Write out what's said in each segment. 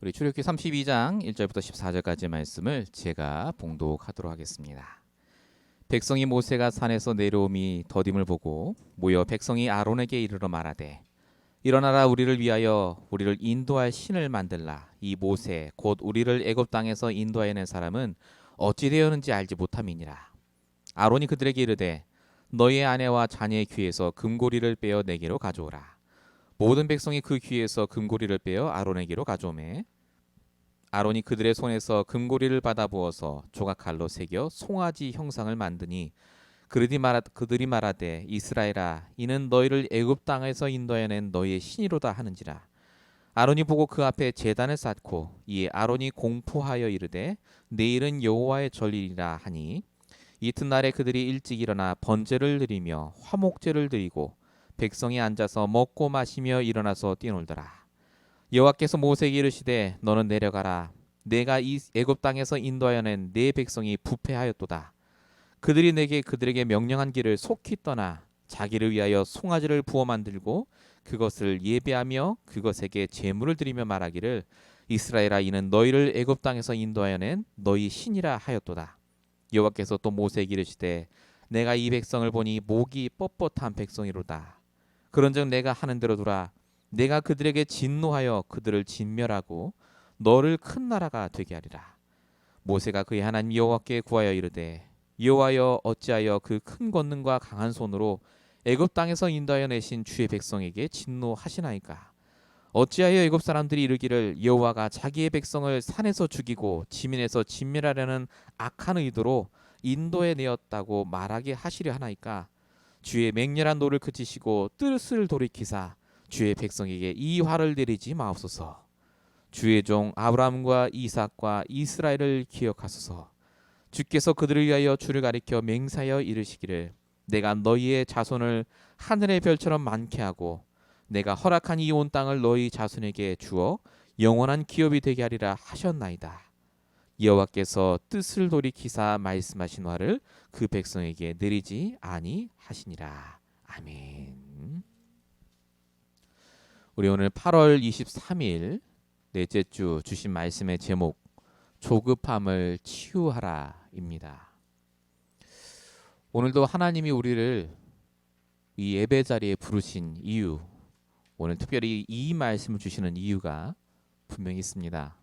우리 출애굽기 32장 1절부터 14절까지의 말씀을 제가 봉독하도록 하겠습니다. 백성이 모세가 산에서 내려옴이 더딤을 보고 모여 백성이 아론에게 이르러 말하되 일어나라 우리를 위하여 우리를 인도할 신을 만들라. 이 모세 곧 우리를 애굽 땅에서 인도하여 낸 사람은 어찌 되었는지 알지 못함이니라. 아론이 그들에게 이르되 너희의 아내와 자녀의 귀에서 금고리를 빼어 내게로 가져오라. 모든 백성이 그 귀에서 금고리를 빼어 아론에게로 가져오매 아론이 그들의 손에서 금고리를 받아 부어서 조각칼로 새겨 송아지 형상을 만드니 그들이 말하되 이스라엘아 이는 너희를 애굽 땅에서 인도하여 낸 너희의 신이로다 하는지라. 아론이 보고 그 앞에 제단을 쌓고 이에 아론이 공포하여 이르되 내일은 여호와의 절일이라 하니 이튿날에 그들이 일찍 일어나 번제를 드리며 화목제를 드리고 백성이 앉아서 먹고 마시며 일어나서 뛰놀더라. 여호와께서 모세에게 이르시되 너는 내려가라. 내가 이 애굽 땅에서 인도하여 낸 네 백성이 부패하였도다. 그들이 내게 그들에게 명령한 길을 속히 떠나 자기를 위하여 송아지를 부어 만들고 그것을 예배하며 그것에게 제물을 드리며 말하기를 이스라엘아 이는 너희를 애굽 땅에서 인도하여 낸 너희 신이라 하였도다. 여호와께서 또 모세에게 이르시되 내가 이 백성을 보니 목이 뻣뻣한 백성이로다. 그런즉 내가 하는 대로 두라. 내가 그들에게 진노하여 그들을 진멸하고 너를 큰 나라가 되게 하리라. 모세가 그의 하나님 여호와께 구하여 이르되 여호와여 어찌하여 그 큰 권능과 강한 손으로 애굽 땅에서 인도하여 내신 주의 백성에게 진노하시나이까. 어찌하여 애굽 사람들이 이르기를 여호와가 자기의 백성을 산에서 죽이고 지민에서 진멸하려는 악한 의도로 인도해 내었다고 말하게 하시려 하나이까. 주의 맹렬한 노를 그치시고 뜻을 돌이키사 주의 백성에게 이 화를 내리지 마옵소서. 주의 종 아브라함과 이삭과 이스라엘을 기억하소서. 주께서 그들을 위하여 주를 가리켜 맹세하여 이르시기를 내가 너희의 자손을 하늘의 별처럼 많게 하고 내가 허락한 이 온 땅을 너희 자손에게 주어 영원한 기업이 되게 하리라 하셨나이다. 여호와께서 뜻을 돌이키사 말씀하신 화를 그 백성에게 내리지 아니하시니라. 아멘. 우리 오늘 8월 23일 넷째 주 주신 말씀의 제목 조급함을 치유하라입니다. 오늘도 하나님이 우리를 이 예배 자리에 부르신 이유, 오늘 특별히 이 말씀을 주시는 이유가 분명히 있습니다.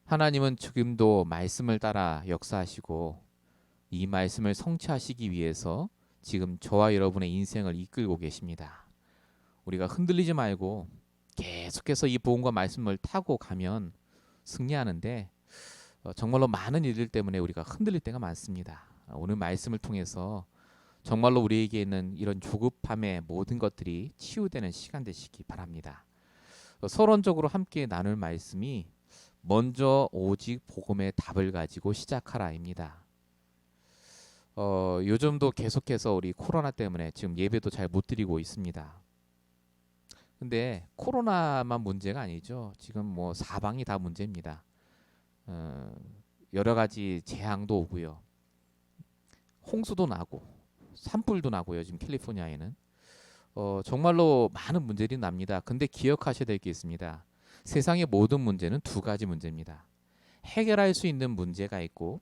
하나님은 지금도 말씀을 따라 역사하시고 이 말씀을 성취하시기 위해서 지금 저와 여러분의 인생을 이끌고 계십니다. 우리가 흔들리지 말고 계속해서 이 복음과 말씀을 타고 가면 승리하는데 정말로 많은 일들 때문에 우리가 흔들릴 때가 많습니다. 오늘 말씀을 통해서 정말로 우리에게 있는 이런 조급함의 모든 것들이 치유되는 시간 되시기 바랍니다. 서론적으로 함께 나눌 말씀이 먼저 오직 복음의 답을 가지고 시작하라입니다. 요즘도 계속해서 우리 코로나 때문에 지금 예배도 잘 못 드리고 있습니다. 근데 코로나만 문제가 아니죠. 지금 뭐 사방이 다 문제입니다. 여러 가지 재앙도 오고요. 홍수도 나고 산불도 나고요. 지금 캘리포니아에는 정말로 많은 문제들이 납니다. 근데 기억하셔야 될 게 있습니다. 세상의 모든 문제는 두 가지 문제입니다. 해결할 수 있는 문제가 있고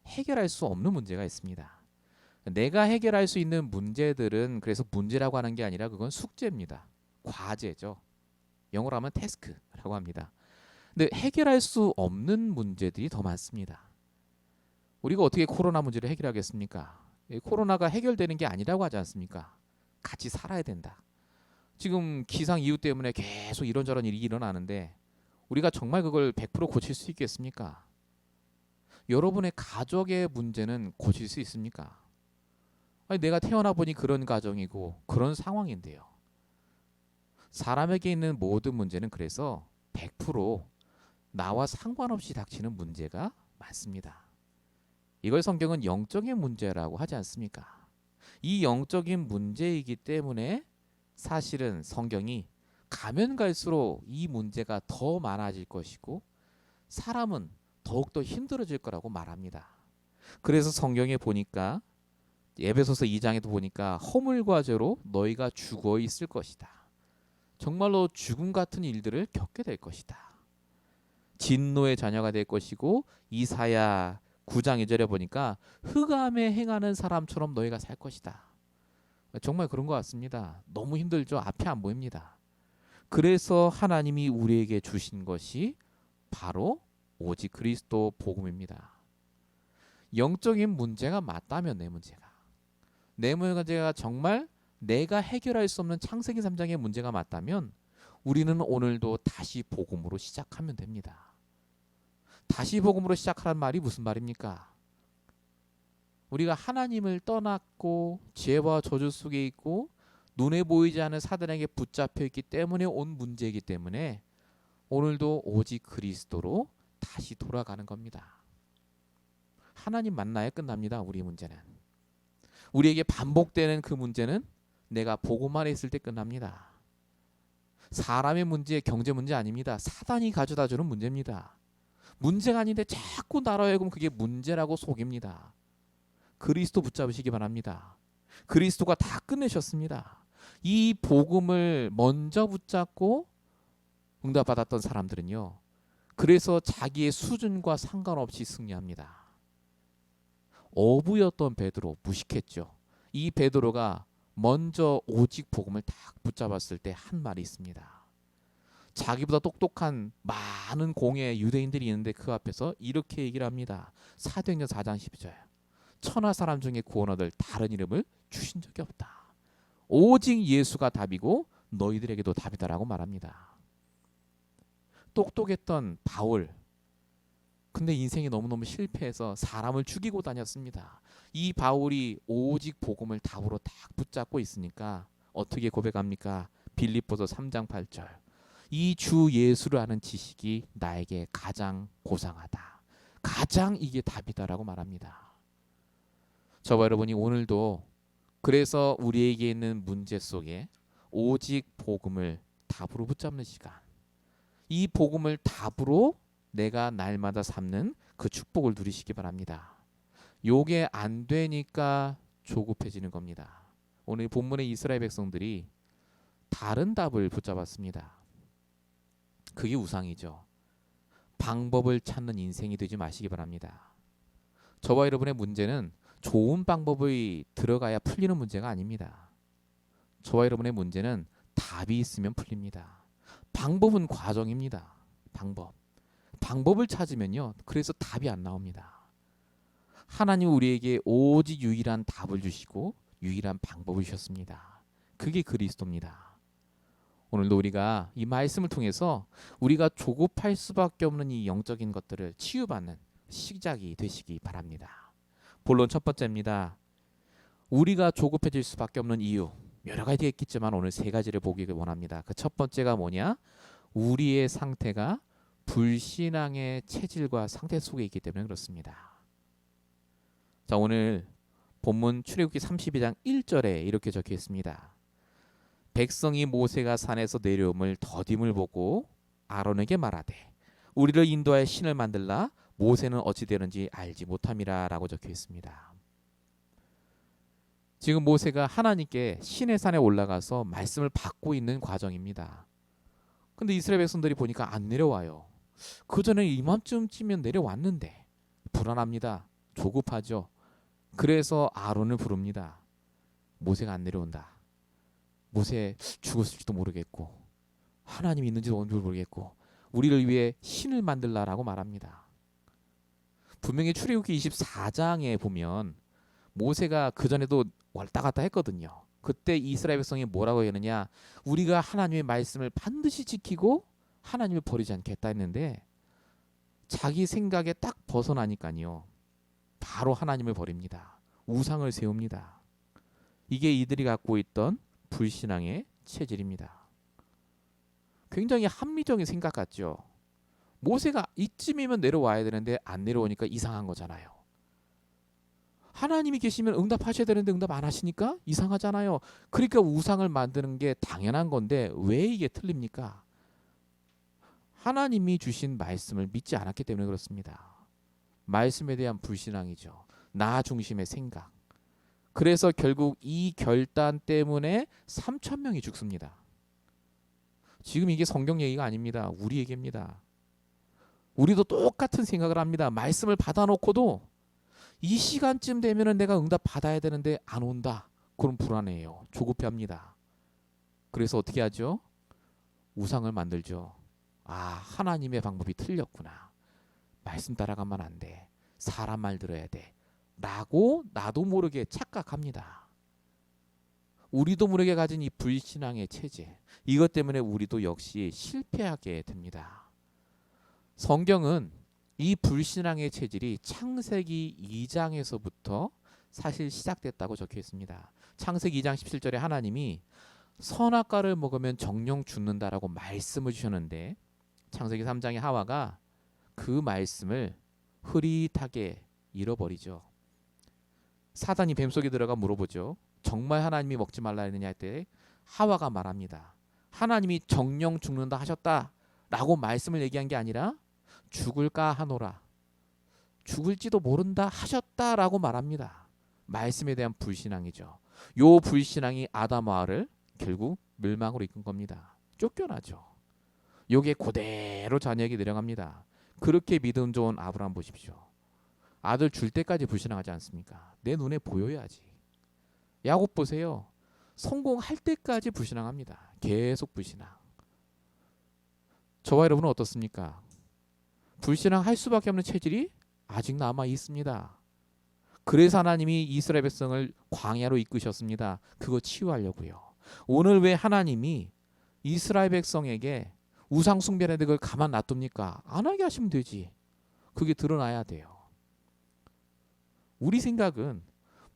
해결할 수 없는 문제가 있습니다. 내가 해결할 수 있는 문제들은 그래서 문제라고 하는 게 아니라 그건 숙제입니다. 과제죠. 영어로 하면 태스크라고 합니다. 근데 해결할 수 없는 문제들이 더 많습니다. 우리가 어떻게 코로나 문제를 해결하겠습니까? 코로나가 해결되는 게 아니라고 하지 않습니까? 같이 살아야 된다. 지금 기상 이유 때문에 계속 이런저런 일이 일어나는데 우리가 정말 그걸 100% 고칠 수 있겠습니까? 여러분의 가족의 문제는 고칠 수 있습니까? 아니, 내가 태어나 보니 그런 가정이고 그런 상황인데요. 사람에게 있는 모든 문제는 그래서 100% 나와 상관없이 닥치는 문제가 많습니다. 이걸 성경은 영적인 문제라고 하지 않습니까? 이 영적인 문제이기 때문에 사실은 성경이 가면 갈수록 이 문제가 더 많아질 것이고 사람은 더욱더 힘들어질 거라고 말합니다. 그래서 성경에 보니까 에베소서 2장에도 보니까 허물과 죄로 너희가 죽어 있을 것이다. 정말로 죽음 같은 일들을 겪게 될 것이다. 진노의 자녀가 될 것이고 이사야 9장 2절에 보니까 흑암에 행하는 사람처럼 너희가 살 것이다. 정말 그런 것 같습니다. 너무 힘들죠. 앞이 안 보입니다. 그래서 하나님이 우리에게 주신 것이 바로 오직 그리스도 복음입니다. 영적인 문제가 맞다면 내 문제가 정말 내가 해결할 수 없는 창세기 3장의 문제가 맞다면 우리는 오늘도 다시 복음으로 시작하면 됩니다. 다시 복음으로 시작하라는 말이 무슨 말입니까? 우리가 하나님을 떠났고 죄와 저주 속에 있고 눈에 보이지 않는 사단에게 붙잡혀 있기 때문에 온 문제이기 때문에 오늘도 오직 그리스도로 다시 돌아가는 겁니다. 하나님 만나야 끝납니다. 우리 문제는. 우리에게 반복되는 그 문제는 내가 보고만 했을 때 끝납니다. 사람의 문제, 경제 문제 아닙니다. 사단이 가져다 주는 문제입니다. 문제가 아닌데 자꾸 나라하여금 그게 문제라고 속입니다. 그리스도 붙잡으시기 바랍니다. 그리스도가 다 끝내셨습니다. 이 복음을 먼저 붙잡고 응답받았던 사람들은요, 그래서 자기의 수준과 상관없이 승리합니다. 어부였던 베드로 무식했죠. 이 베드로가 먼저 오직 복음을 딱 붙잡았을 때 한 말이 있습니다. 자기보다 똑똑한 많은 공예 유대인들이 있는데 그 앞에서 이렇게 얘기를 합니다. 사도행전 4장 12절. 천하 사람 중에 구원 얻을 다른 이름을 주신 적이 없다. 오직 예수가 답이고 너희들에게도 답이다라고 말합니다. 똑똑했던 바울. 근데 인생이 너무너무 실패해서 사람을 죽이고 다녔습니다. 이 바울이 오직 복음을 답으로 딱 붙잡고 있으니까 어떻게 고백합니까? 빌립보서 3장 8절. 이 주 예수를 아는 지식이 나에게 가장 고상하다. 가장 이게 답이다라고 말합니다. 저와 여러분이 오늘도 그래서 우리에게 있는 문제 속에 오직 복음을 답으로 붙잡는 시간. 이 복음을 답으로 내가 날마다 삼는 그 축복을 누리시기 바랍니다. 요게 안 되니까 조급해지는 겁니다. 오늘 본문의 이스라엘 백성들이 다른 답을 붙잡았습니다. 그게 우상이죠. 방법을 찾는 인생이 되지 마시기 바랍니다. 저와 여러분의 문제는 좋은 방법이 들어가야 풀리는 문제가 아닙니다. 저와 여러분의 문제는 답이 있으면 풀립니다. 방법은 과정입니다. 방법을 찾으면요, 그래서 답이 안 나옵니다. 하나님 우리에게 오직 유일한 답을 주시고 유일한 방법을 주셨습니다. 그게 그리스도입니다. 오늘도 우리가 이 말씀을 통해서 우리가 조급할 수밖에 없는 이 영적인 것들을 치유받는 시작이 되시기 바랍니다. 본론 첫 번째입니다. 우리가 조급해질 수밖에 없는 이유, 여러 가지가 있겠지만 오늘 세 가지를 보기 원합니다. 그 첫 번째가 뭐냐? 우리의 상태가 불신앙의 체질과 상태 속에 있기 때문에 그렇습니다. 자, 오늘 본문 출애굽기 32장 1절에 이렇게 적혀 있습니다. 백성이 모세가 산에서 내려옴을 더딤을 보고 아론에게 말하되 우리를 인도하여 신을 만들라. 모세는 어찌 되는지 알지 못함이라 라고 적혀 있습니다. 지금 모세가 하나님께 신의 산에 올라가서 말씀을 받고 있는 과정입니다. 근데 이스라엘 백성들이 보니까 안 내려와요. 그 전에 이맘쯤쯤면 내려왔는데 불안합니다. 조급하죠. 그래서 아론을 부릅니다. 모세가 안 내려온다. 모세 죽었을지도 모르겠고 하나님이 있는지도 모르겠고 우리를 위해 신을 만들라라고 말합니다. 분명히 출애굽기 24장에 보면 모세가 그전에도 왔다 갔다 했거든요. 그때 이스라엘 백성이 뭐라고 했느냐? 우리가 하나님의 말씀을 반드시 지키고 하나님을 버리지 않겠다 했는데 자기 생각에 딱 벗어나니까요. 바로 하나님을 버립니다. 우상을 세웁니다. 이게 이들이 갖고 있던 불신앙의 체질입니다. 굉장히 합리적인 생각 같죠. 모세가 이쯤이면 내려와야 되는데 안 내려오니까 이상한 거잖아요. 하나님이 계시면 응답하셔야 되는데 응답 안 하시니까 이상하잖아요. 그러니까 우상을 만드는 게 당연한 건데 왜 이게 틀립니까? 하나님이 주신 말씀을 믿지 않았기 때문에 그렇습니다. 말씀에 대한 불신앙이죠. 나 중심의 생각. 그래서 결국 이 결단 때문에 3,000명이 죽습니다. 지금 이게 성경 얘기가 아닙니다. 우리 얘기입니다. 우리도 똑같은 생각을 합니다. 말씀을 받아놓고도 이 시간쯤 되면은 내가 응답 받아야 되는데 안 온다. 그럼 불안해요. 조급해합니다. 그래서 어떻게 하죠? 우상을 만들죠. 아, 하나님의 방법이 틀렸구나. 말씀 따라가면 안 돼. 사람 말 들어야 돼. 라고 나도 모르게 착각합니다. 우리도 모르게 가진 이 불신앙의 체제. 이것 때문에 우리도 역시 실패하게 됩니다. 성경은 이 불신앙의 체질이 창세기 2장에서부터 사실 시작됐다고 적혀 있습니다. 창세기 2장 17절에 하나님이 선악과를 먹으면 정령 죽는다라고 말씀을 주셨는데 창세기 3장의 하와가 그 말씀을 흐릿하게 잃어버리죠. 사단이 뱀속에 들어가 물어보죠. 정말 하나님이 먹지 말라 했느냐 할 때 하와가 말합니다. 하나님이 정령 죽는다 하셨다라고 말씀을 얘기한 게 아니라 죽을까 하노라. 죽을지도 모른다 하셨다라고 말합니다. 말씀에 대한 불신앙이죠. 요 불신앙이 아담과 하와를 결국 멸망으로 이끈 겁니다. 쫓겨나죠. 요게 그대로 자녀에게 내려갑니다. 그렇게 믿음 좋은 아브라함 보십시오. 아들 줄 때까지 불신앙하지 않습니까? 내 눈에 보여야지. 야곱 보세요. 성공할 때까지 불신앙합니다. 계속 불신앙. 저와 여러분은 어떻습니까? 불신앙할 수밖에 없는 체질이 아직 남아 있습니다. 그래서 하나님이 이스라엘 백성을 광야로 이끄셨습니다. 그거 치유하려고요. 오늘 왜 하나님이 이스라엘 백성에게 우상 숭배하는 걸 가만 놔둡니까? 안 하게 하시면 되지. 그게 드러나야 돼요. 우리 생각은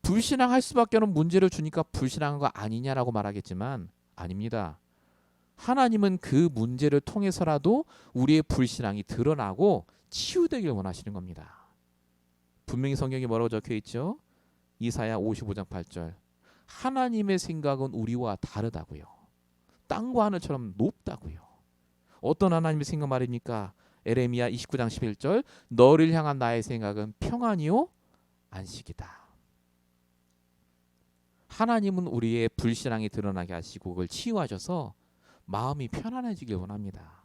불신앙할 수밖에 없는 문제를 주니까 불신앙한 거 아니냐라고 말하겠지만 아닙니다. 하나님은 그 문제를 통해서라도 우리의 불신앙이 드러나고 치유되길 원하시는 겁니다. 분명히 성경에 뭐라고 적혀 있죠? 이사야 55장 8절. 하나님의 생각은 우리와 다르다고요. 땅과 하늘처럼 높다고요. 어떤 하나님의 생각 말입니까? 에레미야 29장 11절. 너를 향한 나의 생각은 평안이요 안식이다. 하나님은 우리의 불신앙이 드러나게 하시고 그걸 치유하셔서 마음이 편안해지길 원합니다.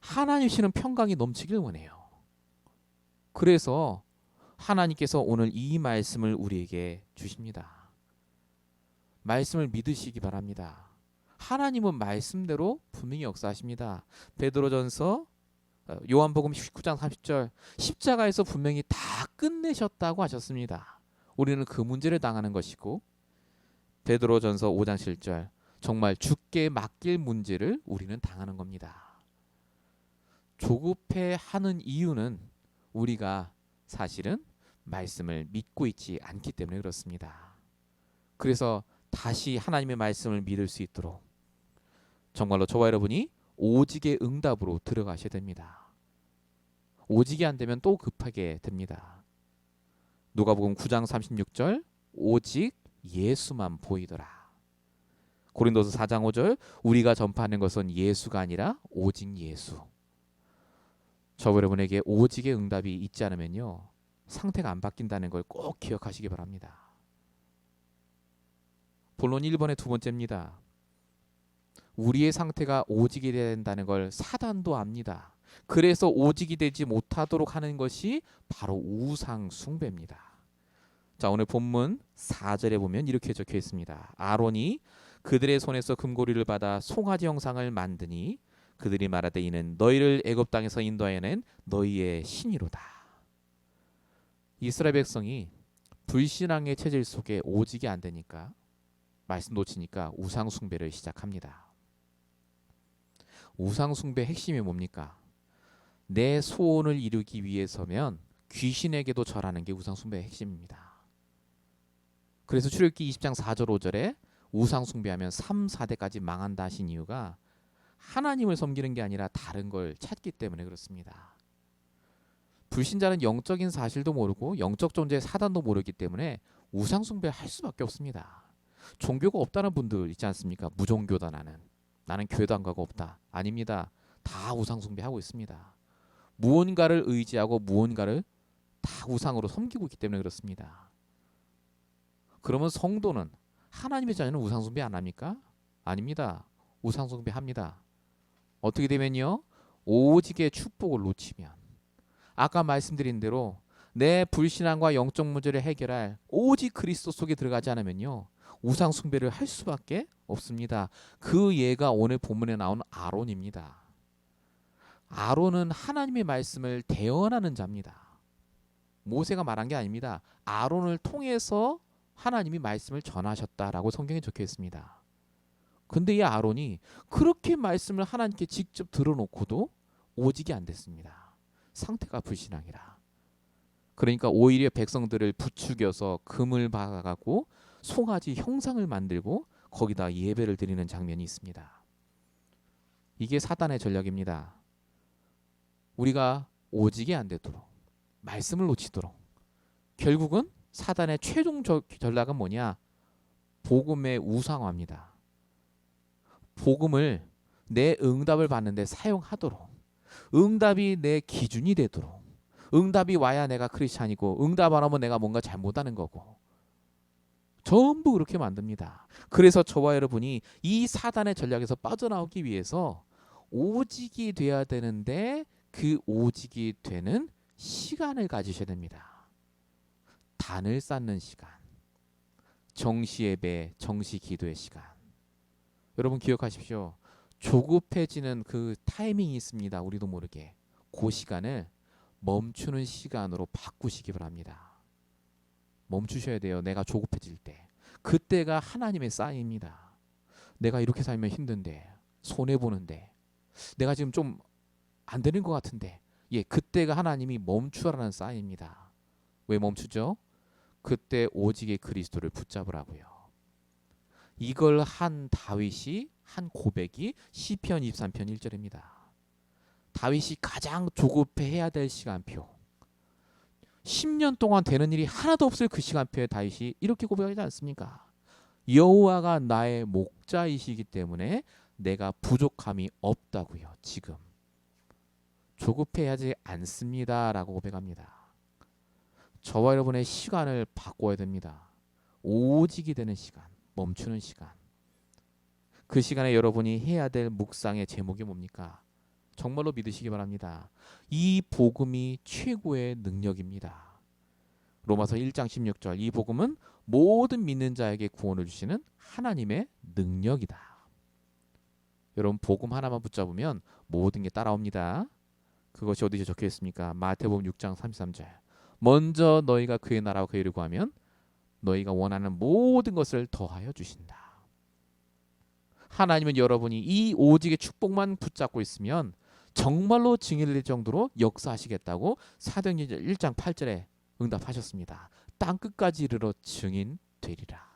하나님이시는 평강이 넘치길 원해요. 그래서 하나님께서 오늘 이 말씀을 우리에게 주십니다. 말씀을 믿으시기 바랍니다. 하나님은 말씀대로 분명히 역사하십니다. 베드로전서 요한복음 19장 30절 십자가에서 분명히 다 끝내셨다고 하셨습니다. 우리는 그 문제를 당하는 것이고 베드로전서 5장 7절 정말 죽게 맡길 문제를 우리는 당하는 겁니다. 조급해하는 이유는 우리가 사실은 말씀을 믿고 있지 않기 때문에 그렇습니다. 그래서 다시 하나님의 말씀을 믿을 수 있도록 정말로 저와 여러분이 오직의 응답으로 들어가셔야 됩니다. 오직이 안 되면 또 급하게 됩니다. 누가복음 9장 36절 오직 예수만 보이더라. 고린도서 4장 5절 우리가 전파하는 것은 예수가 아니라 오직 예수. 저와 여러분에게 오직의 응답이 있지 않으면요 상태가 안 바뀐다는 걸 꼭 기억하시기 바랍니다. 본론 1번의 두 번째입니다. 우리의 상태가 오직이 된다는 걸 사단도 압니다. 그래서 오직이 되지 못하도록 하는 것이 바로 우상 숭배입니다. 자, 오늘 본문 4절에 보면 이렇게 적혀 있습니다. 아론이 그들의 손에서 금고리를 받아 송아지 형상을 만드니 그들이 말하되 이는 너희를 애굽 땅에서 인도하여낸 너희의 신이로다. 이스라엘 백성이 불신앙의 체질 속에 오직이 안 되니까 말씀 놓치니까 우상 숭배를 시작합니다. 우상 숭배 핵심이 뭡니까? 내 소원을 이루기 위해서면 귀신에게도 절하는 게 우상 숭배의 핵심입니다. 그래서 출애굽기 20장 4절 5절에 우상 숭배하면 3, 4대까지 망한다 하신 이유가 하나님을 섬기는 게 아니라 다른 걸 찾기 때문에 그렇습니다. 불신자는 영적인 사실도 모르고 영적 존재의 사단도 모르기 때문에 우상 숭배할 수밖에 없습니다. 종교가 없다는 분들 있지 않습니까? 무종교다 나는 교회도 안 가고 없다. 아닙니다. 다 우상 숭배하고 있습니다. 무언가를 의지하고 무언가를 다 우상으로 섬기고 있기 때문에 그렇습니다. 그러면 성도는 하나님의 자녀는 우상 숭배 안 합니까? 아닙니다. 우상 숭배합니다. 어떻게 되면요? 오직의 축복을 놓치면 아까 말씀드린 대로 내 불신앙과 영적 문제를 해결할 오직 그리스도 속에 들어가지 않으면요, 우상 숭배를 할 수밖에 없습니다. 그 예가 오늘 본문에 나온 아론입니다. 아론은 하나님의 말씀을 대언하는 자입니다. 모세가 말한 게 아닙니다. 아론을 통해서 하나님이 말씀을 전하셨다라고 성경에 적혀 있습니다. 근데 이 아론이 그렇게 말씀을 하나님께 직접 들어놓고도 오직이 안 됐습니다. 상태가 불신앙이라. 그러니까 오히려 백성들을 부추겨서 금을 박아가고 송아지 형상을 만들고 거기다 예배를 드리는 장면이 있습니다. 이게 사단의 전략입니다. 우리가 오직이 안 되도록, 말씀을 놓치도록. 결국은 사단의 최종 전략은 뭐냐? 복음의 우상화입니다. 복음을 내 응답을 받는데 사용하도록, 응답이 내 기준이 되도록, 응답이 와야 내가 크리스찬이고 응답 안 하면 내가 뭔가 잘못하는 거고, 전부 그렇게 만듭니다. 그래서 저와 여러분이 이 사단의 전략에서 빠져나오기 위해서 오직이 돼야 되는데 그 오직이 되는 시간을 가지셔야 됩니다. 단을 쌓는 시간, 정시 예배, 정시 기도의 시간. 여러분 기억하십시오. 조급해지는 그 타이밍이 있습니다. 우리도 모르게. 그 시간을 멈추는 시간으로 바꾸시기 바랍니다. 멈추셔야 돼요. 내가 조급해질 때. 그때가 하나님의 사인입니다. 내가 이렇게 살면 힘든데, 손해보는데, 내가 지금 좀 안 되는 것 같은데, 그때가 하나님이 멈추라는 사인입니다. 왜 멈추죠? 그때 오직의 그리스도를 붙잡으라고요. 이걸 한 다윗이 한 고백이 시편 23편 1절입니다. 다윗이 가장 조급해해야 될 시간표, 10년 동안 되는 일이 하나도 없을 그 시간표에 다윗이 이렇게 고백하지 않습니까? 여호와가 나의 목자이시기 때문에 내가 부족함이 없다고요. 지금 조급해하지 않습니다 라고 고백합니다. 저와 여러분의 시간을 바꿔야 됩니다. 오직이 되는 시간, 멈추는 시간. 그 시간에 여러분이 해야 될 묵상의 제목이 뭡니까? 정말로 믿으시기 바랍니다. 이 복음이 최고의 능력입니다. 로마서 1장 16절, 이 복음은 모든 믿는 자에게 구원을 주시는 하나님의 능력이다. 여러분 복음 하나만 붙잡으면 모든 게 따라옵니다. 그것이 어디에 적혀 있습니까? 마태복음 6장 33절. 먼저 너희가 그의 나라와 그의 의를 구하면 너희가 원하는 모든 것을 더하여 주신다. 하나님은 여러분이 이 오직의 축복만 붙잡고 있으면 정말로 증인이 될 정도로 역사하시겠다고 사도행전 1장 8절에 응답하셨습니다. 땅끝까지 이르러 증인 되리라.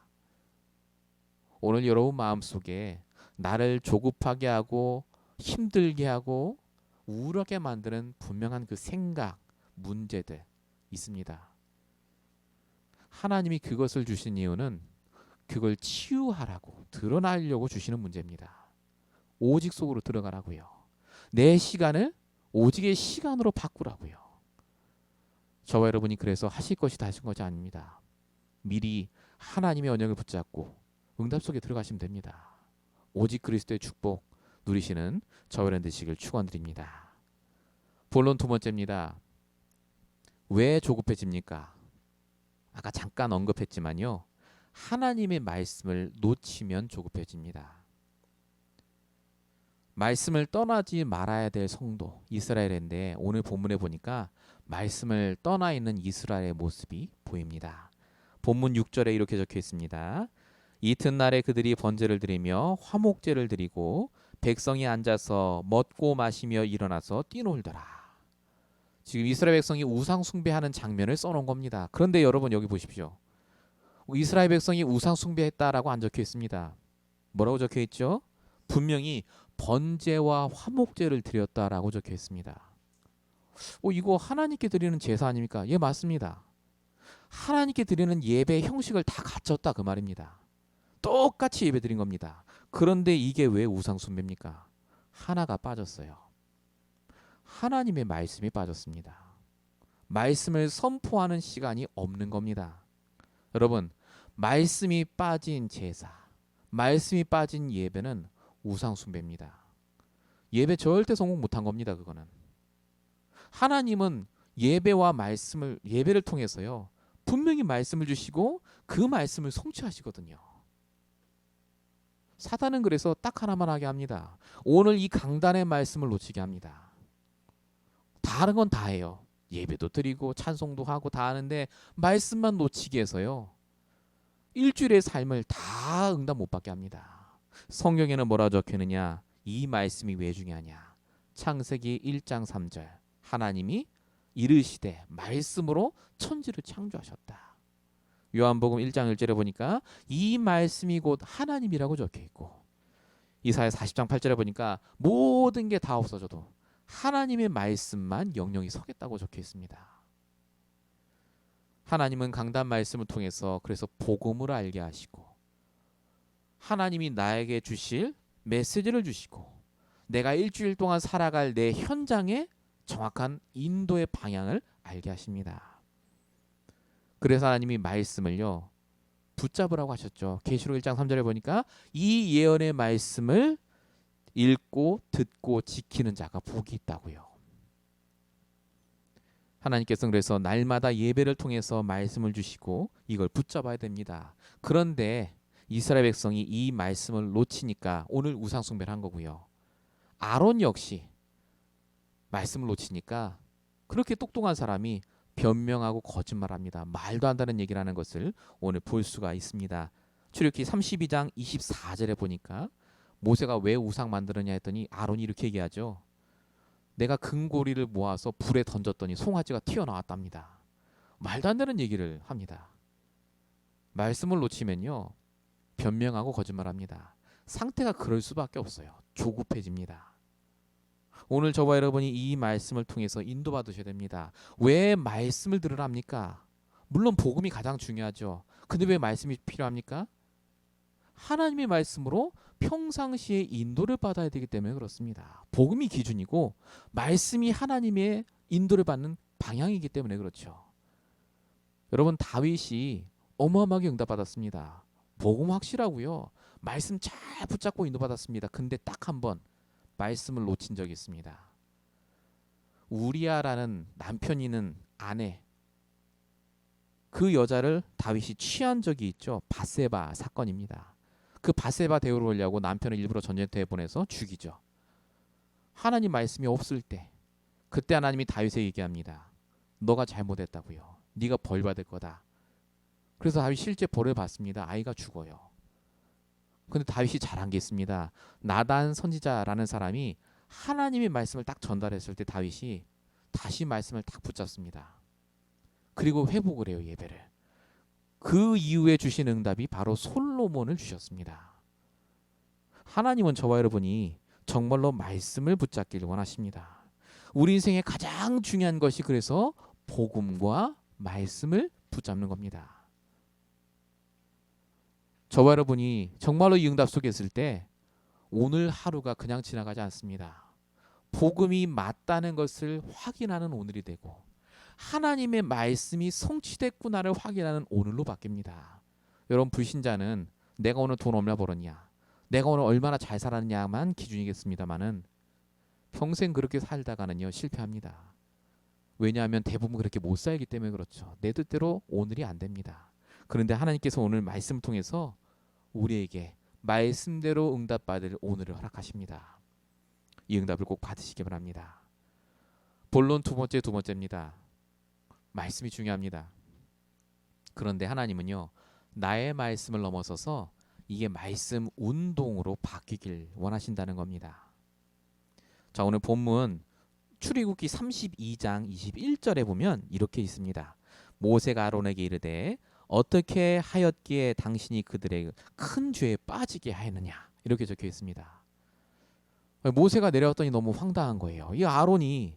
오늘 여러분 마음속에 나를 조급하게 하고 힘들게 하고 우울하게 만드는 분명한 그 생각, 문제들 있습니다. 하나님이 그것을 주신 이유는 그걸 치유하라고, 드러나려고 주시는 문제입니다. 오직 속으로 들어가라고요. 내 시간을 오직의 시간으로 바꾸라고요. 저와 여러분이 그래서 하실 것이 다 하신 것이 아닙니다. 미리 하나님의 언약을 붙잡고 응답 속에 들어가시면 됩니다. 오직 그리스도의 축복 누리시는 저와 여러분 되시길 축원드립니다. 본론 두 번째입니다. 왜 조급해집니까? 아까 잠깐 언급했지만요. 하나님의 말씀을 놓치면 조급해집니다. 말씀을 떠나지 말아야 될 성도 이스라엘인데 오늘 본문에 보니까 말씀을 떠나 있는 이스라엘의 모습이 보입니다. 본문 6절에 이렇게 적혀 있습니다. 이튿날에 그들이 번제를 드리며 화목제를 드리고 백성이 앉아서 먹고 마시며 일어나서 뛰놀더라. 지금 이스라엘 백성이 우상 숭배하는 장면을 써놓은 겁니다. 그런데 여러분 여기 보십시오. 이스라엘 백성이 우상 숭배했다라고 안 적혀 있습니다. 뭐라고 적혀 있죠? 분명히 번제와 화목제를 드렸다라고 적혀 있습니다. 이거 하나님께 드리는 제사 아닙니까? 예, 맞습니다. 하나님께 드리는 예배 형식을 다 갖췄다 그 말입니다. 똑같이 예배 드린 겁니다. 그런데 이게 왜 우상 숭배입니까? 하나가 빠졌어요. 하나님의 말씀이 빠졌습니다. 말씀을 선포하는 시간이 없는 겁니다. 여러분, 말씀이 빠진 제사, 말씀이 빠진 예배는 우상 숭배입니다. 예배 절대 성공 못한 겁니다. 그거는. 하나님은 예배와 말씀을 예배를 통해서요. 분명히 말씀을 주시고 그 말씀을 성취하시거든요. 사단은 그래서 딱 하나만 하게 합니다. 오늘 이 강단의 말씀을 놓치게 합니다. 다른 건 다 해요. 예배도 드리고 찬송도 하고 다 하는데 말씀만 놓치게 해서요. 일주일의 삶을 다 응답 못 받게 합니다. 성경에는 뭐라 적혀 있느냐? 이 말씀이 왜 중요하냐? 창세기 1장 3절. 하나님이 이르시되 말씀으로 천지를 창조하셨다. 요한복음 1장 1절에 보니까 이 말씀이 곧 하나님이라고 적혀 있고, 이사야 40장 8절에 보니까 모든 게 다 없어져도 하나님의 말씀만 영영이 서겠다고 적혀 있습니다. 하나님은 강단 말씀을 통해서 그래서 복음을 알게 하시고, 하나님이 나에게 주실 메시지를 주시고, 내가 일주일 동안 살아갈 내 현장에 정확한 인도의 방향을 알게 하십니다. 그래서 하나님이 말씀을요 붙잡으라고 하셨죠. 계시록 1장 3절에 보니까 이 예언의 말씀을 읽고 듣고 지키는 자가 복이 있다고요. 하나님께서는 그래서 날마다 예배를 통해서 말씀을 주시고 이걸 붙잡아야 됩니다. 그런데 이스라엘 백성이 이 말씀을 놓치니까 오늘 우상 숭배를 한 거고요. 아론 역시 말씀을 놓치니까 그렇게 똑똑한 사람이 변명하고 거짓말합니다. 말도 안 되는 얘기를 하는 것을 오늘 볼 수가 있습니다. 출애굽기 32장 24절에 보니까 모세가 왜 우상 만들었냐 했더니 아론이 이렇게 얘기하죠. 내가 금고리를 모아서 불에 던졌더니 송아지가 튀어나왔답니다. 말도 안 되는 얘기를 합니다. 말씀을 놓치면요 변명하고 거짓말합니다. 상태가 그럴 수밖에 없어요. 조급해집니다. 오늘 저와 여러분이 이 말씀을 통해서 인도받으셔야 됩니다. 왜 말씀을 들으랍니까? 물론 복음이 가장 중요하죠. 근데 왜 말씀이 필요합니까? 하나님의 말씀으로 평상시에 인도를 받아야 되기 때문에 그렇습니다. 복음이 기준이고 말씀이 하나님의 인도를 받는 방향이기 때문에 그렇죠. 여러분 다윗이 어마어마하게 응답받았습니다. 복음 확실하고요. 말씀 잘 붙잡고 인도받았습니다. 근데 딱 한 번 말씀을 놓친 적이 있습니다. 우리아라는 남편이 있는 아내, 그 여자를 다윗이 취한 적이 있죠. 밧세바 사건입니다. 그 밧세바 대우를 보려고 남편을 일부러 전쟁터에 보내서 죽이죠. 하나님 말씀이 없을 때 그때 하나님이 다윗에게 얘기합니다. 너가 잘못했다고요. 네가 벌 받을 거다. 그래서 다윗이 실제 벌을 받습니다. 아이가 죽어요. 근데 다윗이 잘한 게 있습니다. 나단 선지자라는 사람이 하나님의 말씀을 딱 전달했을 때 다윗이 다시 말씀을 딱 붙잡습니다. 그리고 회복을 해요, 예배를. 그 이후에 주신 응답이 바로 솔로몬을 주셨습니다. 하나님은 저와 여러분이 정말로 말씀을 붙잡기를 원하십니다. 우리 인생의 가장 중요한 것이 그래서 복음과 말씀을 붙잡는 겁니다. 저와 여러분이 정말로 이 응답 속에 있을 때 오늘 하루가 그냥 지나가지 않습니다. 복음이 맞다는 것을 확인하는 오늘이 되고 하나님의 말씀이 성취됐구나를 확인하는 오늘로 바뀝니다. 여러분 불신자는 내가 오늘 돈 얼마 벌었냐, 내가 오늘 얼마나 잘 살았냐만 기준이겠습니다만은 평생 그렇게 살다가는요 실패합니다. 왜냐하면 대부분 그렇게 못 살기 때문에 그렇죠. 내 뜻대로 오늘이 안 됩니다. 그런데 하나님께서 오늘 말씀을 통해서 우리에게 말씀대로 응답받을 오늘을 허락하십니다. 이 응답을 꼭 받으시기 바랍니다. 본론 두 번째입니다. 말씀이 중요합니다. 그런데 하나님은요 나의 말씀을 넘어서서 이게 말씀 운동으로 바뀌길 원하신다는 겁니다. 자, 오늘 본문 출애굽기 32장 21절에 보면 이렇게 있습니다. 모세가 아론에게 이르되 어떻게 하였기에 당신이 그들의 큰 죄에 빠지게 하였느냐, 이렇게 적혀 있습니다. 모세가 내려왔더니 너무 황당한 거예요. 이 아론이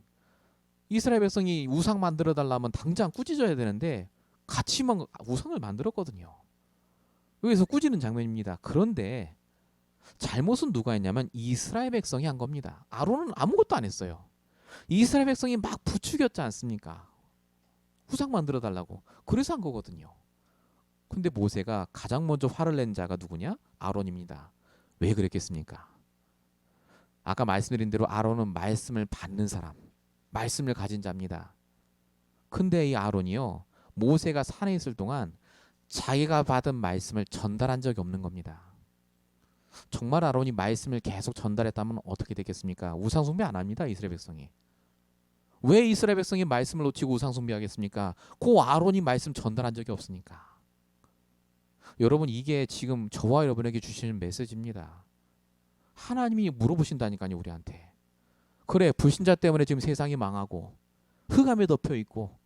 이스라엘 백성이 우상 만들어 달라면 당장 꾸짖어야 되는데 같이 막 우상을 만들었거든요. 여기서 꾸짖는 장면입니다. 그런데 잘못은 누가 했냐면 이스라엘 백성이 한 겁니다. 아론은 아무것도 안 했어요. 이스라엘 백성이 막 부추겼지 않습니까? 우상 만들어 달라고. 그래서 한 거거든요. 근데 모세가 가장 먼저 화를 낸 자가 누구냐? 아론입니다. 왜 그랬겠습니까? 아까 말씀드린 대로 아론은 말씀을 받는 사람, 말씀을 가진 자입니다. 근데 이 아론이요, 모세가 산에 있을 동안 자기가 받은 말씀을 전달한 적이 없는 겁니다. 정말 아론이 말씀을 계속 전달했다면 어떻게 되겠습니까? 우상숭배 안 합니다, 이스라엘 백성이. 왜 이스라엘 백성이 말씀을 놓치고 우상숭배하겠습니까? 그 아론이 말씀 전달한 적이 없으니까. 여러분, 이게 지금 저와 여러분에게 주시는 메시지입니다. 하나님이 물어보신다니까요, 우리한테. 그래, 불신자 때문에 지금 세상이 망하고 흑암에 덮여 있고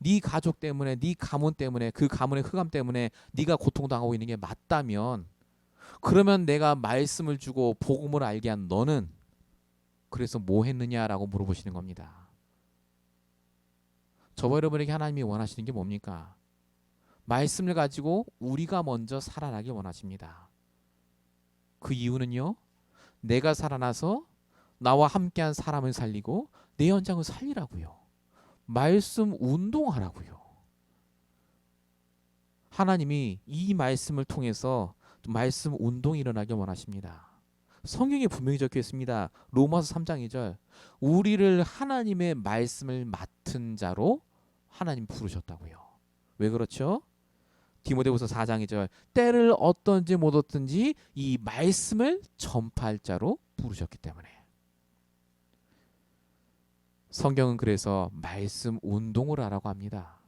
네 가족 때문에, 네 가문 때문에, 그 가문의 흑암 때문에 네가 고통당하고 있는 게 맞다면, 그러면 내가 말씀을 주고 복음을 알게 한 너는 그래서 뭐 했느냐라고 물어보시는 겁니다. 저와 여러분에게 하나님이 원하시는 게 뭡니까? 말씀을 가지고 우리가 먼저 살아나길 원하십니다. 그 이유는요, 내가 살아나서 나와 함께한 사람을 살리고 내 현장을 살리라고요. 말씀 운동하라고요. 하나님이 이 말씀을 통해서 말씀 운동이 일어나길 원하십니다. 성경에 분명히 적혀 있습니다. 로마서 3장 2절. 우리를 하나님의 말씀을 맡은 자로 하나님 부르셨다고요. 왜 그렇죠? 디모데후서 4장 2절. 때를 얻든지 못 얻든지 이 말씀을 전파할 자로 부르셨기 때문에. 성경은 그래서 말씀 운동을 하라고 합니다.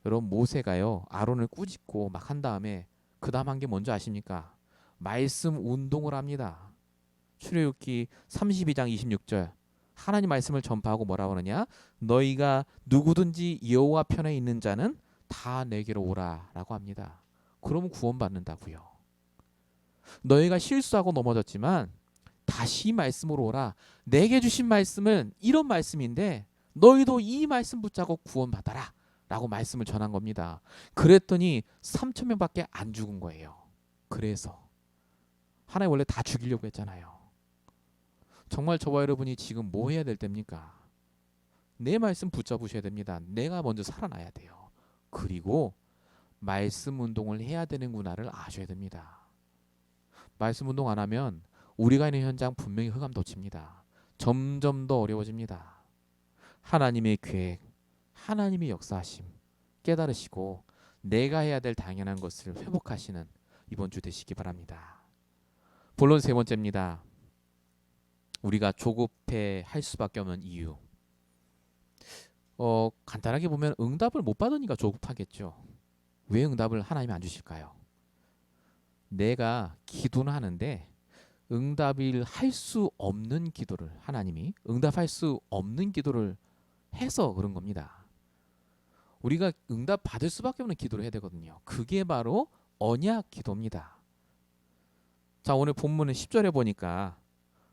여러분, 모세가요, 아론을 꾸짖고 막 한 다음에 그 다음 한 게 뭔지 아십니까? 말씀 운동을 합니다. 출애굽기 32장 26절. 하나님 말씀을 전파하고 뭐라고 하느냐? 너희가 누구든지 여호와 편에 있는 자는 다 내게로 오라라고 합니다. 그러면 구원받는다고요. 너희가 실수하고 넘어졌지만 다시 말씀으로 오라. 내게 주신 말씀은 이런 말씀인데 너희도 이 말씀 붙잡고 구원받아라 라고 말씀을 전한 겁니다. 그랬더니 3천 명밖에 안 죽은 거예요. 그래서 하나님 원래 다 죽이려고 했잖아요. 정말 저와 여러분이 지금 뭐 해야 될 때입니까? 내 말씀 붙잡으셔야 됩니다. 내가 먼저 살아나야 돼요. 그리고 말씀 운동을 해야 되는구나를 아셔야 됩니다. 말씀 운동 안 하면 우리가 있는 현장 분명히 흑암 덮칩니다. 점점 더 어려워집니다. 하나님의 계획, 하나님의 역사하심 깨달으시고 내가 해야 될 당연한 것을 회복하시는 이번 주 되시기 바랍니다. 본론 세 번째입니다. 우리가 조급해 할 수밖에 없는 이유. 간단하게 보면 응답을 못 받으니까 조급하겠죠. 왜 응답을 하나님이 안 주실까요? 내가 기도는 하는데 응답을 할 수 없는 기도를, 하나님이 응답할 수 없는 기도를 해서 그런 겁니다. 우리가 응답 받을 수밖에 없는 기도를 해야 되거든요. 그게 바로 언약 기도입니다. 자, 오늘 본문은 10절에 보니까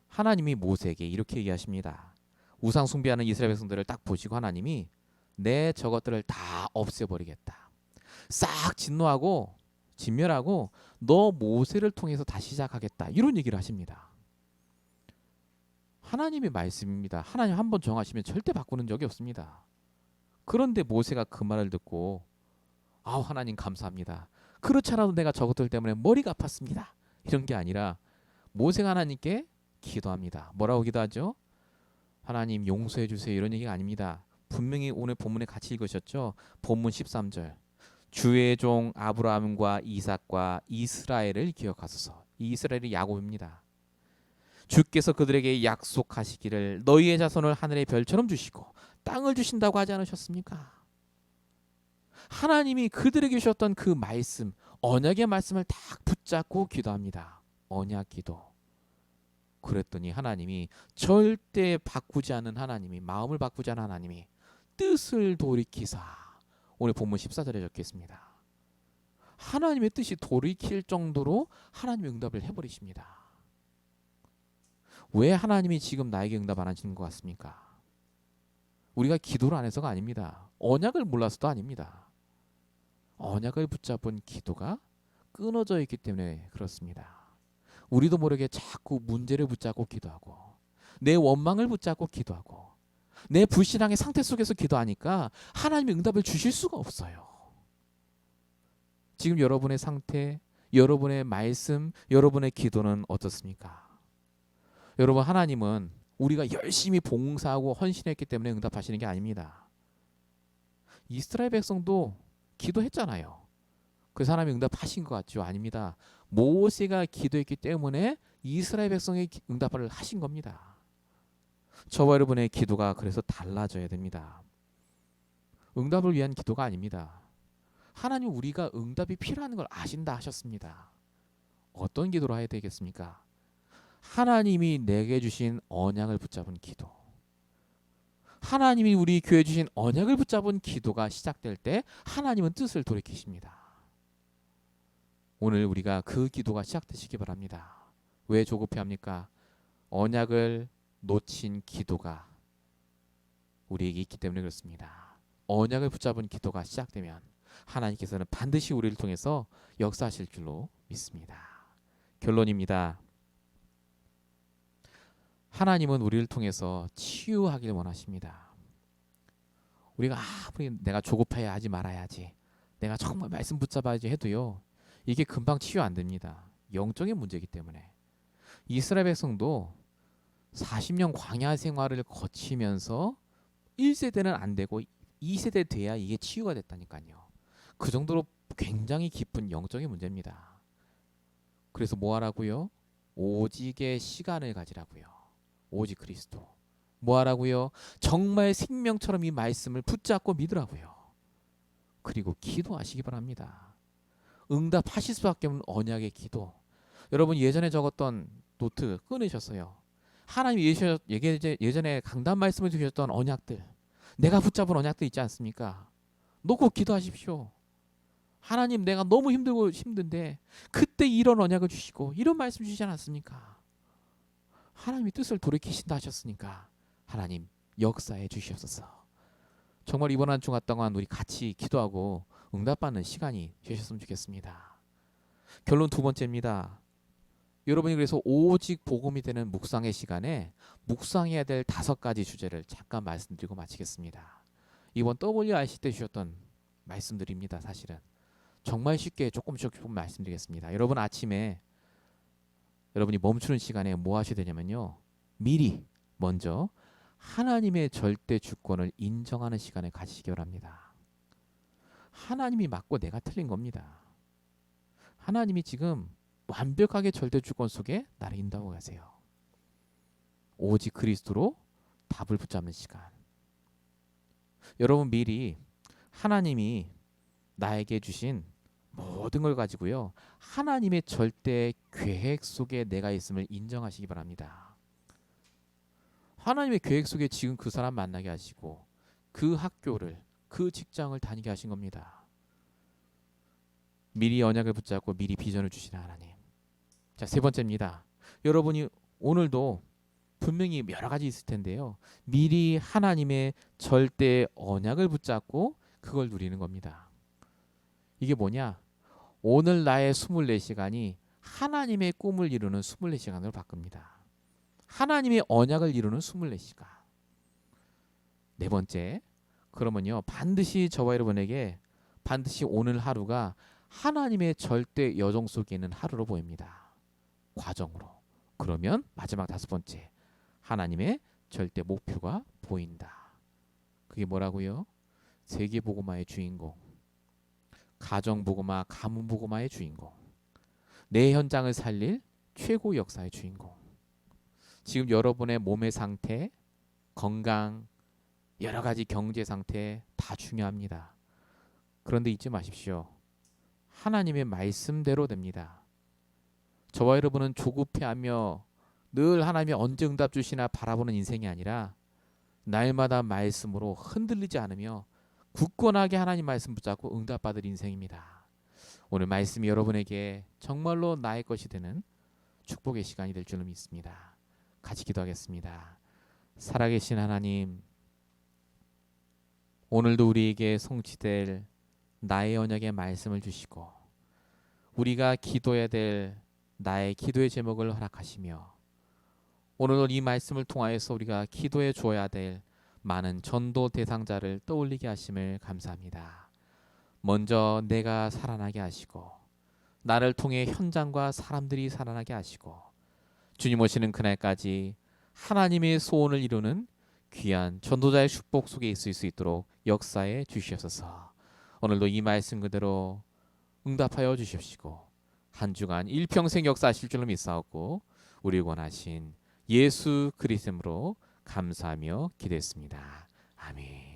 하나님이 모세에게 이렇게 얘기하십니다. 우상 숭배하는 이스라엘 백성들을 딱 보시고 하나님이 내 저것들을 다 없애버리겠다. 싹 진노하고 진멸하고 너 모세를 통해서 다시 시작하겠다. 이런 얘기를 하십니다. 하나님의 말씀입니다. 하나님 한번 정하시면 절대 바꾸는 적이 없습니다. 그런데 모세가 그 말을 듣고 하나님 감사합니다. 그렇지 않아도 내가 저것들 때문에 머리가 아팠습니다. 이런 게 아니라 모세가 하나님께 기도합니다. 뭐라고 기도하죠? 하나님 용서해 주세요. 이런 얘기가 아닙니다. 분명히 오늘 본문에 같이 읽으셨죠? 본문 13절. 주의 종 아브라함과 이삭과 이스라엘을 기억하소서. 이 이스라엘이 야곱입니다. 주께서 그들에게 약속하시기를 너희의 자손을 하늘의 별처럼 주시고 땅을 주신다고 하지 않으셨습니까? 하나님이 그들에게 주셨던 그 말씀, 언약의 말씀을 딱 붙잡고 기도합니다. 언약 기도. 그랬더니 하나님이 절대 바꾸지 않은 하나님이, 마음을 바꾸지 않은 하나님이 뜻을 돌이키사, 오늘 본문 14절에 적혀 있습니다. 하나님의 뜻이 돌이킬 정도로 하나님의 응답을 해버리십니다. 왜 하나님이 지금 나에게 응답 안 하시는 것 같습니까? 우리가 기도를 안 해서가 아닙니다. 언약을 몰라서도 아닙니다. 언약을 붙잡은 기도가 끊어져 있기 때문에 그렇습니다. 우리도 모르게 자꾸 문제를 붙잡고 기도하고 내 원망을 붙잡고 기도하고 내 불신앙의 상태 속에서 기도하니까 하나님의 응답을 주실 수가 없어요. 지금 여러분의 상태, 여러분의 말씀, 여러분의 기도는 어떻습니까? 여러분, 하나님은 우리가 열심히 봉사하고 헌신했기 때문에 응답하시는 게 아닙니다. 이스라엘 백성도 기도했잖아요. 그 사람이 응답하신 것 같죠? 아닙니다. 모세가 기도했기 때문에 이스라엘 백성의 응답을 하신 겁니다. 저와 여러분의 기도가 그래서 달라져야 됩니다. 응답을 위한 기도가 아닙니다. 하나님 우리가 응답이 필요한 걸 아신다 하셨습니다. 어떤 기도로 해야 되겠습니까? 하나님이 내게 주신 언약을 붙잡은 기도. 하나님이 우리 교회에 주신 언약을 붙잡은 기도가 시작될 때 하나님은 뜻을 돌이키십니다. 오늘 우리가 그 기도가 시작되시기 바랍니다. 왜 조급해합니까? 언약을 놓친 기도가 우리에게 있기 때문에 그렇습니다. 언약을 붙잡은 기도가 시작되면 하나님께서는 반드시 우리를 통해서 역사하실 줄로 믿습니다. 결론입니다. 하나님은 우리를 통해서 치유하기를 원하십니다. 우리가 내가 조급해야 하지 말아야지, 내가 정말 말씀 붙잡아야지 해도요, 이게 금방 치유 안 됩니다. 영적인 문제이기 때문에. 이스라엘 백성도 40년 광야 생활을 거치면서 1세대는 안 되고 2세대 돼야 이게 치유가 됐다니까요. 그 정도로 굉장히 깊은 영적인 문제입니다. 그래서 뭐 하라고요? 오직의 시간을 가지라고요. 오직 그리스도. 뭐 하라고요? 정말 생명처럼 이 말씀을 붙잡고 믿으라고요. 그리고 기도하시기 바랍니다. 응답하실 수밖에 없는 언약의 기도. 여러분 예전에 적었던 노트 끊으셨어요. 하나님 예전에 강단 말씀을 주셨던 언약들, 내가 붙잡은 언약들 있지 않습니까? 놓고 기도하십시오. 하나님 내가 너무 힘든데 그때 이런 언약을 주시고 이런 말씀 주시지 않았습니까? 하나님이 뜻을 돌이키신다 하셨으니까 하나님 역사해 주시옵소서. 정말 이번 한 주간 동안 우리 같이 기도하고 응답받는 시간이 되셨으면 좋겠습니다. 결론 두 번째입니다. 여러분이 그래서 오직 복음이 되는 묵상의 시간에 묵상해야 될 5가지 주제를 잠깐 말씀드리고 마치겠습니다. 이번 WRC 때 주셨던 말씀들입니다. 사실은 정말 쉽게 조금 말씀드리겠습니다. 여러분 아침에 여러분이 멈추는 시간에 뭐 하셔야 되냐면요, 미리 먼저 하나님의 절대 주권을 인정하는 시간을 가지시기 바랍니다. 하나님이 맞고 내가 틀린 겁니다. 하나님이 지금 완벽하게 절대 주권 속에 나를 인도하고 가세요. 오직 그리스도로 답을 붙잡는 시간. 여러분 미리 하나님이 나에게 주신 모든 걸 가지고요, 하나님의 절대 계획 속에 내가 있음을 인정하시기 바랍니다. 하나님의 계획 속에 지금 그 사람 만나게 하시고 그 학교를, 그 직장을 다니게 하신 겁니다. 미리 언약을 붙잡고 미리 비전을 주시는 하나님. 자, 세 번째입니다. 여러분이 오늘도 분명히 여러 가지 있을 텐데요, 미리 하나님의 절대 언약을 붙잡고 그걸 누리는 겁니다. 이게 뭐냐? 오늘 나의 24시간이 하나님의 꿈을 이루는 24시간으로 바꿉니다. 하나님의 언약을 이루는 24시간. 네 번째, 그러면요, 반드시 저와 여러분에게 반드시 오늘 하루가 하나님의 절대 여정 속에 있는 하루로 보입니다. 과정으로. 그러면 마지막 5번째, 하나님의 절대 목표가 보인다. 그게 뭐라고요? 세계복음화의 주인공, 가정복음화, 가문복음화의 주인공, 내 현장을 살릴 최고 역사의 주인공. 지금 여러분의 몸의 상태, 건강, 여러 가지 경제 상태 다 중요합니다. 그런데 잊지 마십시오. 하나님의 말씀대로 됩니다. 저와 여러분은 조급해하며 늘 하나님이 언제 응답 주시나 바라보는 인생이 아니라 날마다 말씀으로 흔들리지 않으며 굳건하게 하나님 말씀 붙잡고 응답받을 인생입니다. 오늘 말씀이 여러분에게 정말로 나의 것이 되는 축복의 시간이 될 줄로 믿습니다. 같이 기도하겠습니다. 살아계신 하나님, 오늘도 우리에게 성취될 나의 언약의 말씀을 주시고 우리가 기도해야 될 나의 기도의 제목을 허락하시며 오늘도 이 말씀을 통하여서 우리가 기도해 줘야 될 많은 전도 대상자를 떠올리게 하심을 감사합니다. 먼저 내가 살아나게 하시고 나를 통해 현장과 사람들이 살아나게 하시고 주님 오시는 그날까지 하나님의 소원을 이루는 귀한 전도자의 축복 속에 있을 수 있도록 역사해 주시옵소서. 오늘도 이 말씀 그대로 응답하여 주십시고 한 주간 일평생 역사하실 줄로 믿사옵고 우리 원하신 예수 그리스도로 감사하며 기도했습니다. 아멘.